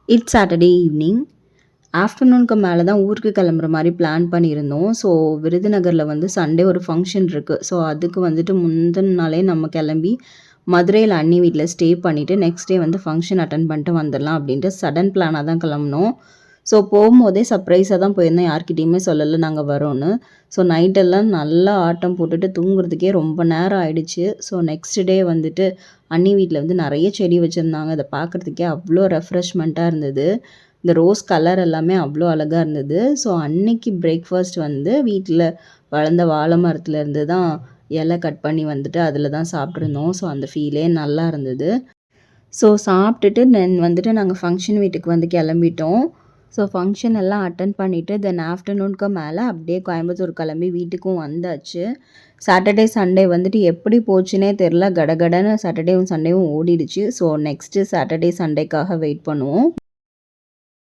It's Saturday evening. ஆஃப்டர்நூனுக்கு மேல தான் ஊருக்கு கிளம்புற மாரி பிளான் பண்ணியிருந்தோம். ஸோ விருதுநகர்ல வந்து சண்டே ஒரு ஃபங்ஷன் இருக்கு. ஸோ அதுக்கு வந்துட்டு முந்தின நாளே நம்ம கிளம்பி மதுரையில அண்ணி வீட்ல ஸ்டே பண்ணிட்டு, நெக்ஸ்ட் டே வந்து ஃபங்ஷன் அட்டெண்ட் பண்ணிட்டு வந்துடலாம் அப்படின்ட்டு சடன் பிளானா தான் கிளம்புனோம். ஸோ போம்போதே சர்ப்ரைஸா தான் போயிருந்தோம். யார்கிட்டயுமே சொல்லல நாங்க வரோன்னு. ஸோ நைட்டெல்லாம் நல்லா ஆட்டம் போட்டுட்டு தூங்குறதுக்கே ரொம்ப நேரம் ஆயிடுச்சு. ஸோ நெக்ஸ்ட் டே வந்துட்டு அண்ணி வீட்ல வந்து நெறைய செடி வச்சிருந்தாங்க. அத பார்க்கறதுக்கே அவ்ளோ ரெஃப்ரெஷ்மெண்ட்டா இருந்தது. இந்த ரோஸ் கலர் எல்லாமே அவ்ளோ அழகா இருந்தது. ஸோ அன்னைக்கு பிரேக்ஃபாஸ்ட் வந்து வீட்ல வளர்ந்த வாழை மரத்துல இருந்து தான் இலை கட் பண்ணி வந்துட்டு அதில தான் சாப்பிட்டுருந்தோம். ஸோ அந்த ஃபீலே நல்லா இருந்தது. ஸோ சாப்பிட்டுட்டு தென் வந்துட்டு நாங்க ஃபங்ஷன் வீட்டுக்கு வந்து கிளம்பிட்டோம். ஸோ ஃபங்ஷன் எல்லாம் அட்டெண்ட் பண்ணிட்டு தென் ஆஃப்டர்நூனுக்கு மேல அப்படியே கோயம்புத்தூர் கிளம்பி வீட்டுக்கும் வந்தாச்சு. சாட்டர்டே, சண்டே வந்துட்டு எப்படி போச்சுன்னே தெரியல. கடகடன்னு சாட்டர்டேவும், சண்டேவும் ஓடிடுச்சு. ஸோ நெக்ஸ்ட்டு சாட்டர்டே, சண்டேக்காக வெயிட் பண்ணுவோம்.